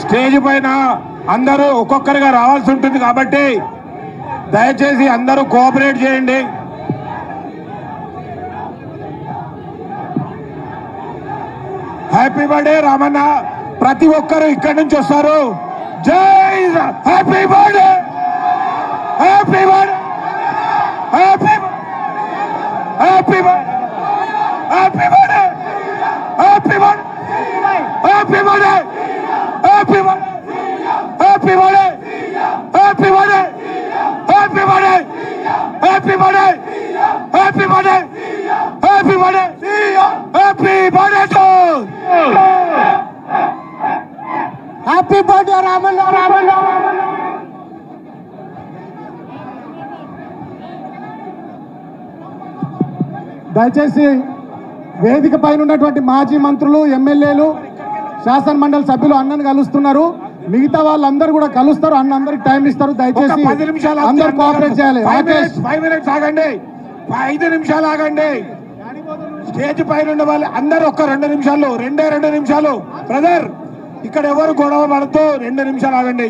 Stage పైన అందరూ ఒక్కొక్కరిగా రావాల్సి ఉంటుంది కాబట్టి దయచేసి అందరూ కోఆపరేట్ చేయండి. Happy birthday Ramanna. ప్రతి ఒక్కరు ఇక్కడి నుంచి వస్తారు. జై happy birthday, happy birthday, happy happy birthday, happy birthday, happy birthday, happy birthday, happy birthday, happy birthday, happy birthday, happy birthday, happy birthday, happy birthday, happy birthday, happy birthday to happy birthday Ramanna. Ramanna దయచేసి వేదిక పైన ఉన్నటువంటి మాజీ మంత్రులు, ఎమ్మెల్యేలు, శాసన మండలి సభ్యులు అన్నను కలుస్తున్నారు. మిగతా వాళ్ళందరూ కూడా కలుస్తారు. అందరికి టైం ఇస్తారు. దయచేసి 10 నిమిషాలు అందరూ కోఆపరేట్ చేయాలి. 5 మినిట్స్ ఆగండి, 5 నిమిషాలు ఆగండి. స్టేజ్ పైన ఉన్న వాళ్ళు అందరూ ఒక్క 2 నిమిషాలు, 2 నిమిషాలు. బ్రదర్ ఇక్కడ ఎవరు గొడవ పడుతూ 2 నిమిషాలు ఆగండి.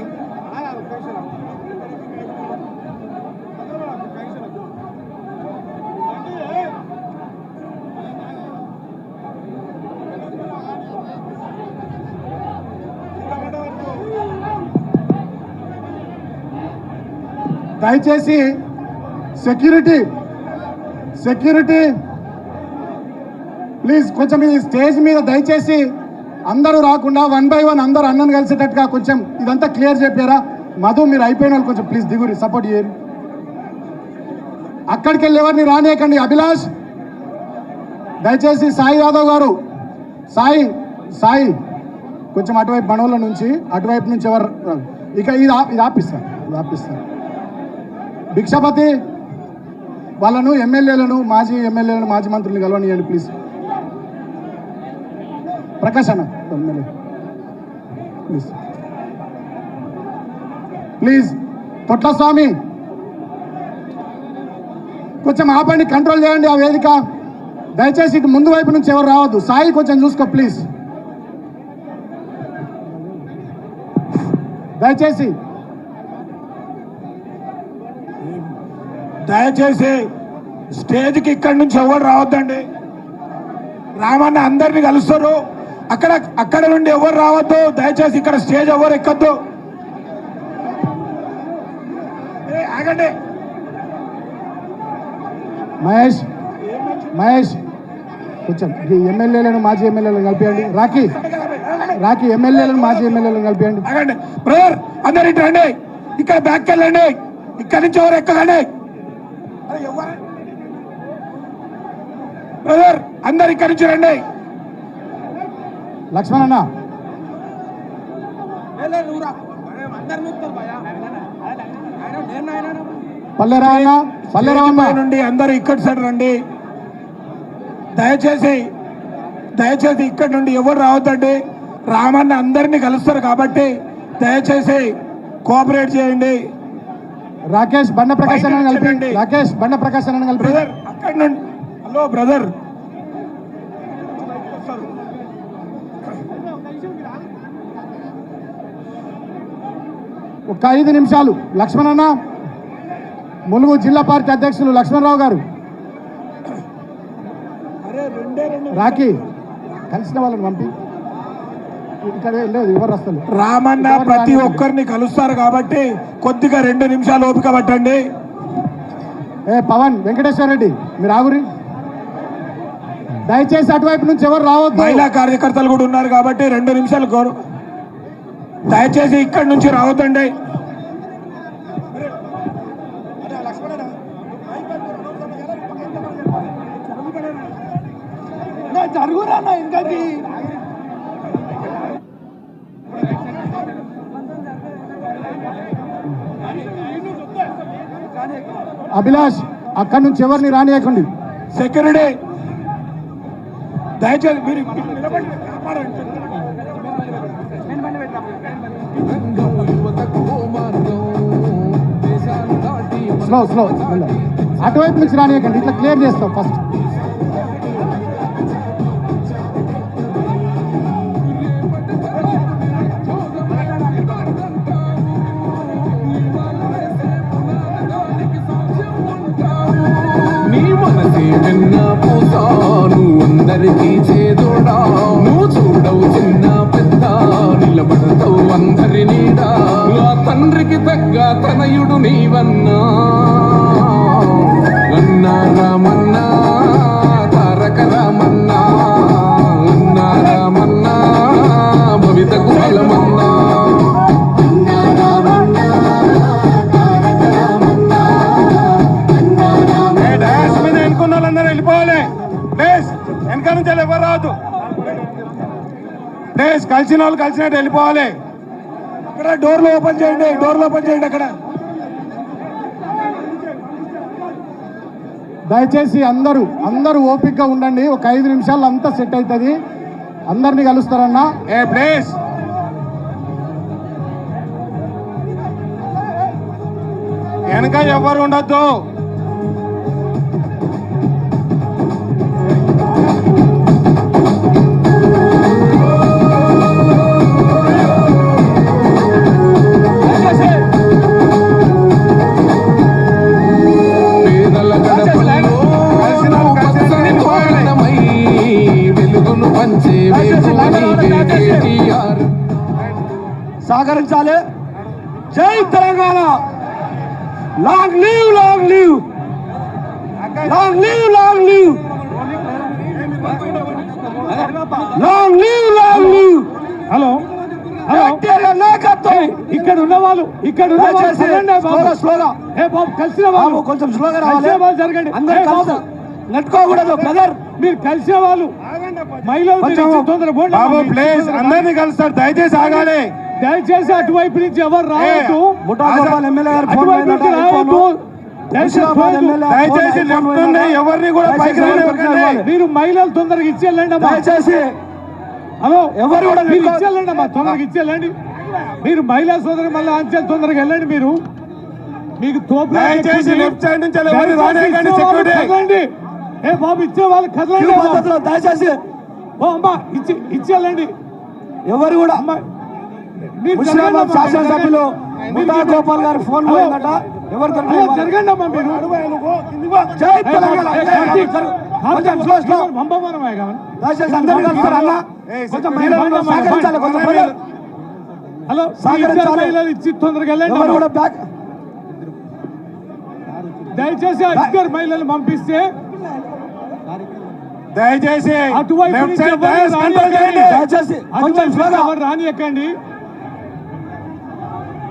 దయచేసి సెక్యూరిటీ ప్లీజ్ కొంచెం ఈ స్టేజ్ మీద దయచేసి అందరూ రాకుండా 1 by 1 అందరూ అన్నను కలిసేటట్టుగా కొంచెం ఇదంతా క్లియర్ చెప్పారా? మధు మీరు అయిపోయిన వాళ్ళు కొంచెం ప్లీజ్ దిగురి, సపోర్ట్ చేయండి. అక్కడికి వెళ్ళి ఎవరిని రానియకండి. అభిలాష్ దయచేసి, సాయి యాదవ్ గారు, సాయి కొంచెం అటువైపు మనోళ్ళ నుంచి, అటువైపు నుంచి ఎవరు ఇక ఇది ఆపిస్తారు. భిక్షపతి వాళ్ళను, ఎమ్మెల్యేలను, మాజీ ఎమ్మెల్యేలను, మాజీ మంత్రులను కలవనియండి ప్లీజ్. ప్రకాష్ అన్న ఎమ్మెల్యే ప్లీజ్. తొట్లస్వామి కొంచెం ఆపండి, కంట్రోల్ చేయండి ఆ వేదిక. దయచేసి ఇటు ముందు వైపు నుంచి ఎవరు రావద్దు. సాయి కొంచెం చూసుకో ప్లీజ్. దయచేసి స్టేజ్కి ఇక్కడి నుంచి ఎవరు రావద్దండి. రామన్న అందరినీ కలుస్తారు. అక్కడ నుండి ఎవరు రావద్దు. దయచేసి ఇక్కడ స్టేజ్ ఎవరు ఎక్కద్దు. ఆగండి. మహేష్ కొంచెం ఎమ్మెల్యేలను, మాజీ ఎమ్మెల్యేలను కలిపియండి. రాఖీ ఎమ్మెల్యేలను, మాజీ ఎమ్మెల్యేలను కలిపియండి. ఆగండి బ్రదర్, అందరు ఇటు రండి. ఇక్కడ బ్యాక్ వెళ్ళండి. ఇక్కడి నుంచి ఎవరు ఎక్కకండి. బ్రదర్ అందరు ఇక్కడి నుంచి రండి. లక్ష్మణ్ అన్న పల్లెరావు నుండి అందరు ఇక్కడి సైడ్ రండి. దయచేసి ఇక్కడి నుండి ఎవరు రావద్దండి. రామన్న అందరినీ కలుస్తారు కాబట్టి దయచేసి కోఆపరేట్ చేయండి. రాకేష్ బండ ప్రకాశ్ అన్న కలిపి, బ్రదర్ అక్కడి నుండి. హలో బ్రదర్, ఒక 5 నిమిషాలు. లక్ష్మణ్ అన్న, ములుగు జిల్లా పార్టీ అధ్యక్షులు లక్ష్మణరావు గారు. రాఖీ కలిసిన వాళ్ళని పంపి ఇక్కడ లేదు, ఎవరు వస్తారు. రామన్న ప్రతి ఒక్కరిని కలుస్తారు కాబట్టి కొద్దిగా 2 నిమిషాలు ఓపిక పట్టండి. పవన్ వెంకటేశ్వర రెడ్డి మీరు ఆగురి. దయచేసి అటువైపు నుంచి ఎవరు రావద్దు. మహిళా కార్యకర్తలు కూడా ఉన్నారు కాబట్టి 2 నిమిషాలు దయచేసి ఇక్కడి నుంచి రావద్దండి. జరుగురా ఇంకకి అభిలాష్ అక్కడి నుంచి ఎవరిని రానియకండి. సెక్యూరిటీ దయచేసి మీరు స్లో అటువైపు నుంచి రానియకండి. ఇట్లా క్లియర్ చేస్తాం ఫస్ట్. వెన్న పూతాను అందరికీ చేదోడా నువ్వు చూడవు చిన్న పెద్ద నిలబడతావు అందరి నీడా ఆ తండ్రికి తగ్గ తనయుడు నీవన్నా అన్నా రామన్నా తారక రామన్నా అన్నా రామన్నా భవితకు బలమన్నా ఎన్నుకున్న వాళ్ళందరూ వెళ్ళిపోవాలి ప్లీజ్. వెనక నుంచి ఎవరు రావద్దు ప్లీజ్. కలిసిన వాళ్ళు కలిసినట్టు వెళ్ళిపోవాలి. అక్కడ డోర్లు ఓపెన్ చేయండి, డోర్లు ఓపెన్ చేయండి. అక్కడ దయచేసి అందరూ ఓపికగా ఉండండి. ఒక 5 నిమిషాలు అంతా సెట్ అవుతుంది. అందరినీ కలుస్తారన్నా. ప్లీజ్ వెనక ఎవరు ఉండొద్దు. సహకరించాలి. జై Telangana. Long leave, long leave, long leave, long leave, long leave, long leave. Hello నాయకత్వం. ఇక్కడ ఉన్న వాళ్ళు కలిసిన వాళ్ళు కొంచెం స్లోగా రావాలి. జరగండి. అందరూ నెట్టుకోకూడదు బ్రదర్. మీరు కలిసిన వాళ్ళు బాబు ప్లీజ్ అందరినీ కలుస్తారు. దయచేసి ఆగాలి. దయచేసి అటువైపు నుంచి ఎవరు రావద్దు. దయచేసి ఎవరిని కూడా పైకి మీరు మహిళలు తొందరగా ఇచ్చేళ్ళండి. దయచేసి హలో ఎవరు కూడా ఇచ్చేళ్ళండి అమ్మా, తొందరగా ఇచ్చేళ్ళండి. మీరు మహిళా సోదరు మళ్ళీ అంచెలు తొందరగా వెళ్ళండి. మీరు మీకు తోపు లెఫ్ట్ సైడ్ నుంచి కదలండి. ఏ బాబు ఇచ్చే వాళ్ళు కదలండి. దయచేసి ఓ అమ్మా ఇచ్చేళ్ళండి. ఎవరు కూడా అమ్మా శాసనసభ్యులు ముఠా గోపాల్ గారు ఫోన్ పోయిందట. ఎవరు జరగండి అమ్మా. మీరు హలో ఇచ్చి తొందరగా వెళ్ళండి. దయచేసి ఇద్దరు మహిళలు పంపిస్తే దయచేసి అటువైపు రానియకండి.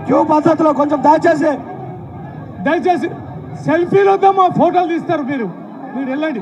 క్యూ పద్ధతిలో కొంచెం దయచేసి సెల్ఫీలు వద్దామా, ఫోటోలు తీస్తారు. మీరు వెళ్ళండి.